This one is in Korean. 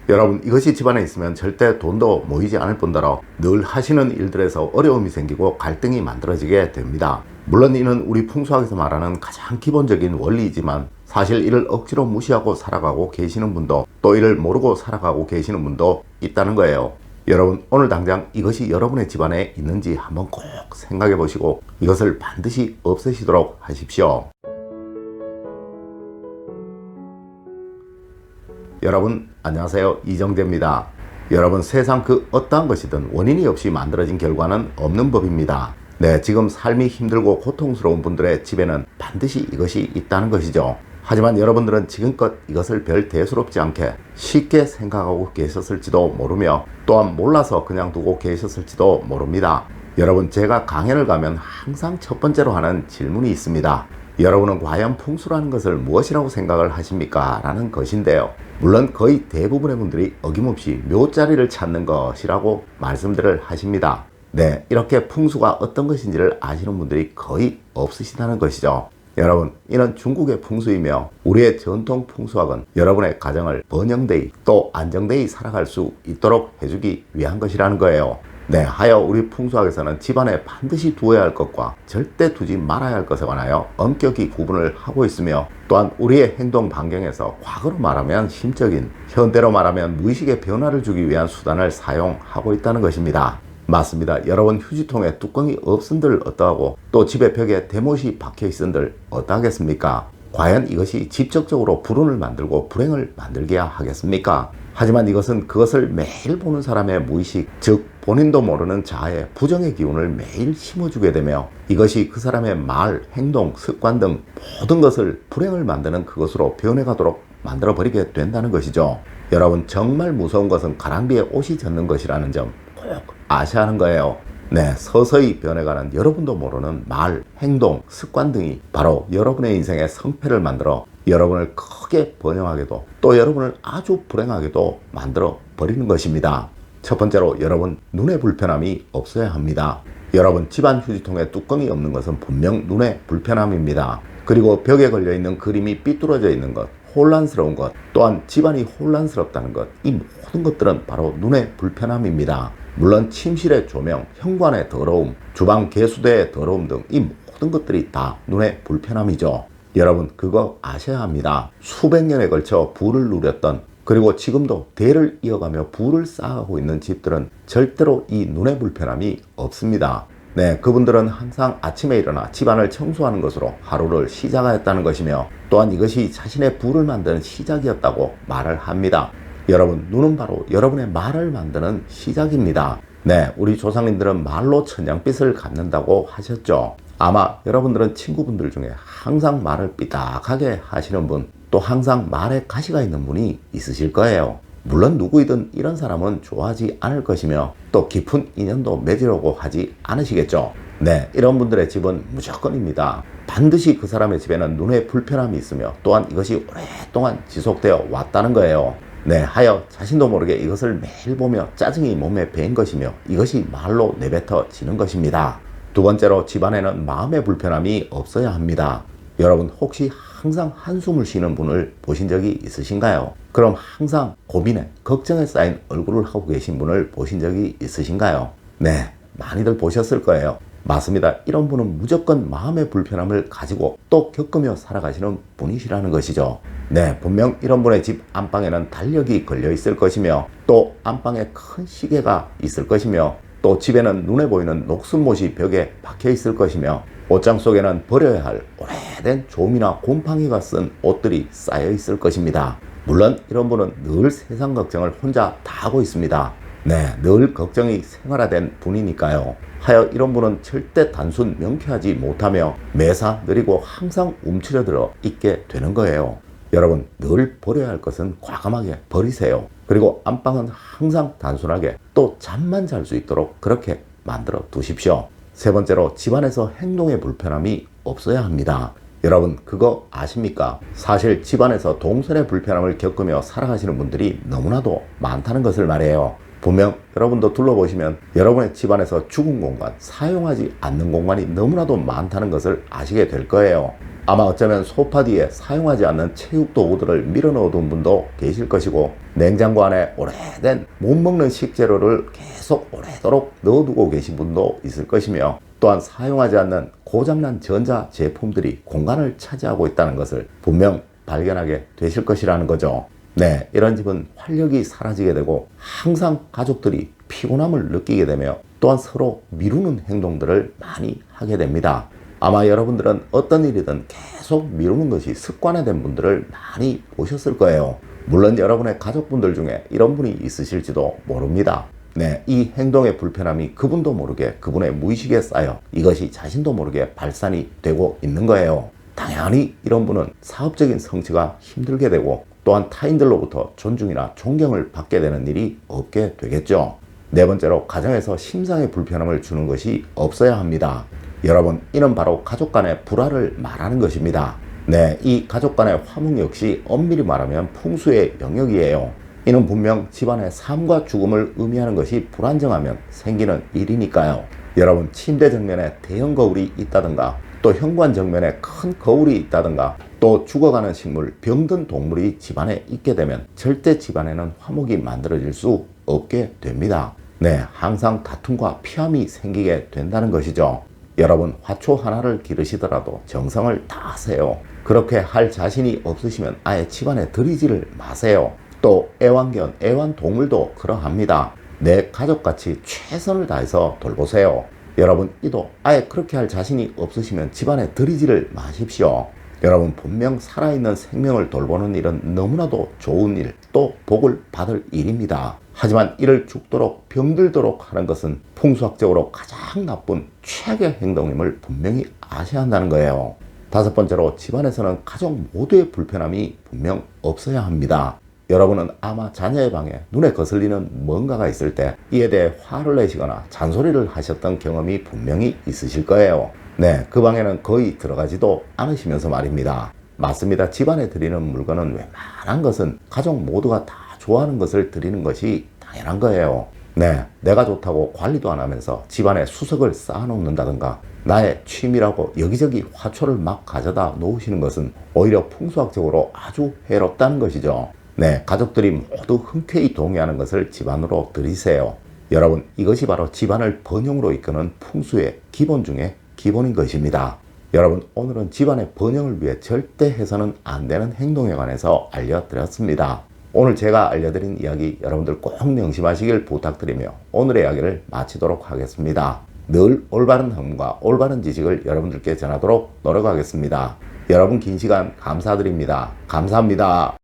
여러분, 이것이 집안에 있으면 절대 돈도 모이지 않을 뿐더러 늘 하시는 일들에서 어려움이 생기고 갈등이 만들어지게 됩니다. 물론 이는 우리 풍수학에서 말하는 가장 기본적인 원리이지만 사실 이를 억지로 무시하고 살아가고 계시는 분도 또 이를 모르고 살아가고 계시는 분도 있다는 거예요. 여러분, 오늘 당장 이것이 여러분의 집안에 있는지 한번 꼭 생각해 보시고 이것을 반드시 없애시도록 하십시오. 여러분, 안녕하세요. 이정재입니다. 여러분, 세상 그 어떠한 것이든 원인이 없이 만들어진 결과는 없는 법입니다. 네, 지금 삶이 힘들고 고통스러운 분들의 집에는 반드시 이것이 있다는 것이죠. 하지만 여러분들은 지금껏 이것을 별 대수롭지 않게 쉽게 생각하고 계셨을지도 모르며 또한 몰라서 그냥 두고 계셨을지도 모릅니다. 여러분, 제가 강연을 가면 항상 첫 번째로 하는 질문이 있습니다. 여러분은 과연 풍수라는 것을 무엇이라고 생각을 하십니까? 라는 것인데요. 물론 거의 대부분의 분들이 어김없이 묘자리를 찾는 것이라고 말씀들을 하십니다. 네, 이렇게 풍수가 어떤 것인지를 아시는 분들이 거의 없으시다는 것이죠. 여러분, 이는 중국의 풍수이며 우리의 전통 풍수학은 여러분의 가정을 번영되이 또 안정되이 살아갈 수 있도록 해주기 위한 것이라는 거예요. 네, 하여 우리 풍수학에서는 집안에 반드시 두어야 할 것과 절대 두지 말아야 할 것에 관하여 엄격히 구분을 하고 있으며 또한 우리의 행동 반경에서 과거로 말하면 심적인, 현대로 말하면 무의식의 변화를 주기 위한 수단을 사용하고 있다는 것입니다. 맞습니다. 여러분, 휴지통에 뚜껑이 없은들 어떠하고 또 집에 벽에 대못이 박혀 있은들 어떠하겠습니까? 과연 이것이 직접적으로 불운을 만들고 불행을 만들게야 하겠습니까? 하지만 이것은 그것을 매일 보는 사람의 무의식, 즉 본인도 모르는 자아의 부정의 기운을 매일 심어주게 되며 이것이 그 사람의 말, 행동, 습관 등 모든 것을 불행을 만드는 그것으로 변해가도록 만들어버리게 된다는 것이죠. 여러분, 정말 무서운 것은 가랑비에 옷이 젖는 것이라는 점 꼭 아셔야 하는 거예요. 네, 서서히 변해가는 여러분도 모르는 말, 행동, 습관 등이 바로 여러분의 인생의 성패를 만들어 여러분을 크게 번영하게도 또 여러분을 아주 불행하게도 만들어 버리는 것입니다. 첫 번째로, 여러분, 눈의 불편함이 없어야 합니다. 여러분, 집안 휴지통에 뚜껑이 없는 것은 분명 눈의 불편함입니다. 그리고 벽에 걸려있는 그림이 삐뚤어져 있는 것, 혼란스러운 것, 또한 집안이 혼란스럽다는 것, 이 모든 것들은 바로 눈의 불편함입니다. 물론 침실의 조명, 현관의 더러움, 주방 개수대의 더러움 등 이 모든 것들이 다 눈의 불편함이죠. 여러분, 그거 아셔야 합니다. 수백 년에 걸쳐 부를 누렸던, 그리고 지금도 대를 이어가며 부를 쌓아가고 있는 집들은 절대로 이 눈의 불편함이 없습니다. 네, 그분들은 항상 아침에 일어나 집안을 청소하는 것으로 하루를 시작하였다는 것이며 또한 이것이 자신의 부를 만드는 시작이었다고 말을 합니다. 여러분, 눈은 바로 여러분의 말을 만드는 시작입니다. 네, 우리 조상님들은 말로 천냥빚을 갚는다고 하셨죠. 아마 여러분들은 친구분들 중에 항상 말을 삐딱하게 하시는 분, 또 항상 말에 가시가 있는 분이 있으실 거예요. 물론 누구이든 이런 사람은 좋아하지 않을 것이며 또 깊은 인연도 맺으려고 하지 않으시겠죠. 네, 이런 분들의 집은 무조건입니다. 반드시 그 사람의 집에는 눈의 불편함이 있으며 또한 이것이 오랫동안 지속되어 왔다는 거예요. 네, 하여 자신도 모르게 이것을 매일 보며 짜증이 몸에 배인 것이며 이것이 말로 내뱉어지는 것입니다. 두 번째로, 집안에는 마음의 불편함이 없어야 합니다. 여러분, 혹시 항상 한숨을 쉬는 분을 보신 적이 있으신가요? 그럼 항상 고민에, 걱정에 쌓인 얼굴을 하고 계신 분을 보신 적이 있으신가요? 네, 많이들 보셨을 거예요. 맞습니다. 이런 분은 무조건 마음의 불편함을 가지고 또 겪으며 살아가시는 분이시라는 것이죠. 네, 분명 이런 분의 집 안방에는 달력이 걸려 있을 것이며 또 안방에 큰 시계가 있을 것이며 또 집에는 눈에 보이는 녹슨못이 벽에 박혀 있을 것이며 옷장 속에는 버려야 할 오래된 좀이나 곰팡이가 쓴 옷들이 쌓여 있을 것입니다. 물론 이런 분은 늘 세상 걱정을 혼자 다 하고 있습니다. 네, 늘 걱정이 생활화된 분이니까요. 하여 이런 분은 절대 단순 명쾌하지 못하며 매사 느리고 항상 움츠려들어 있게 되는 거예요. 여러분, 늘 버려야 할 것은 과감하게 버리세요. 그리고 안방은 항상 단순하게 또 잠만 잘 수 있도록 그렇게 만들어 두십시오. 세 번째로, 집안에서 행동의 불편함이 없어야 합니다. 여러분, 그거 아십니까? 사실 집안에서 동선의 불편함을 겪으며 살아가시는 분들이 너무나도 많다는 것을 말해요. 분명 여러분도 둘러보시면 여러분의 집안에서 죽은 공간, 사용하지 않는 공간이 너무나도 많다는 것을 아시게 될 거예요. 아마 어쩌면 소파 뒤에 사용하지 않는 체육도구들을 밀어넣어둔 분도 계실 것이고, 냉장고 안에 오래된 못 먹는 식재료를 계속 오래도록 넣어두고 계신 분도 있을 것이며, 또한 사용하지 않는 고장난 전자 제품들이 공간을 차지하고 있다는 것을 분명 발견하게 되실 것이라는 거죠. 네, 이런 집은 활력이 사라지게 되고 항상 가족들이 피곤함을 느끼게 되며, 또한 서로 미루는 행동들을 많이 하게 됩니다. 아마 여러분들은 어떤 일이든 계속 미루는 것이 습관화된 분들을 많이 보셨을 거예요. 물론 여러분의 가족분들 중에 이런 분이 있으실지도 모릅니다. 네, 이 행동의 불편함이 그분도 모르게 그분의 무의식에 쌓여 이것이 자신도 모르게 발산이 되고 있는 거예요. 당연히 이런 분은 사업적인 성취가 힘들게 되고, 또한 타인들로부터 존중이나 존경을 받게 되는 일이 없게 되겠죠. 네 번째로, 가정에서 심상의 불편함을 주는 것이 없어야 합니다. 여러분, 이는 바로 가족 간의 불화를 말하는 것입니다. 네, 이 가족 간의 화목 역시 엄밀히 말하면 풍수의 영역이에요. 이는 분명 집안의 삶과 죽음을 의미하는 것이 불안정하면 생기는 일이니까요. 여러분, 침대 정면에 대형 거울이 있다든가, 또 현관 정면에 큰 거울이 있다든가, 또 죽어가는 식물, 병든 동물이 집안에 있게 되면 절대 집안에는 화목이 만들어질 수 없게 됩니다. 네, 항상 다툼과 피함이 생기게 된다는 것이죠. 여러분, 화초 하나를 기르시더라도 정성을 다하세요. 그렇게 할 자신이 없으시면 아예 집안에 들이지를 마세요. 또 애완견, 애완동물도 그러합니다. 내 가족같이 최선을 다해서 돌보세요. 여러분, 이도 아예 그렇게 할 자신이 없으시면 집안에 들이지를 마십시오. 여러분, 분명 살아있는 생명을 돌보는 일은 너무나도 좋은 일, 또 복을 받을 일입니다. 하지만 이를 죽도록 병들도록 하는 것은 풍수학적으로 가장 나쁜 최악의 행동임을 분명히 아셔야 한다는 거예요. 다섯 번째로, 집안에서는 가족 모두의 불편함이 분명 없어야 합니다. 여러분은 아마 자녀의 방에 눈에 거슬리는 뭔가가 있을 때 이에 대해 화를 내시거나 잔소리를 하셨던 경험이 분명히 있으실 거예요. 네, 그 방에는 거의 들어가지도 않으시면서 말입니다. 맞습니다. 집안에 드리는 물건은 웬만한 것은 가족 모두가 다 좋아하는 것을 드리는 것이 당연한 거예요. 네, 내가 좋다고 관리도 안 하면서 집안에 수석을 쌓아놓는다든가, 나의 취미라고 여기저기 화초를 막 가져다 놓으시는 것은 오히려 풍수학적으로 아주 해롭다는 것이죠. 네, 가족들이 모두 흔쾌히 동의하는 것을 집안으로 들이세요. 여러분, 이것이 바로 집안을 번영으로 이끄는 풍수의 기본 중에 기본인 것입니다. 여러분, 오늘은 집안의 번영을 위해 절대 해서는 안 되는 행동에 관해서 알려드렸습니다. 오늘 제가 알려드린 이야기 여러분들 꼭 명심하시길 부탁드리며 오늘의 이야기를 마치도록 하겠습니다. 늘 올바른 학문과 올바른 지식을 여러분들께 전하도록 노력하겠습니다. 여러분, 긴 시간 감사드립니다. 감사합니다.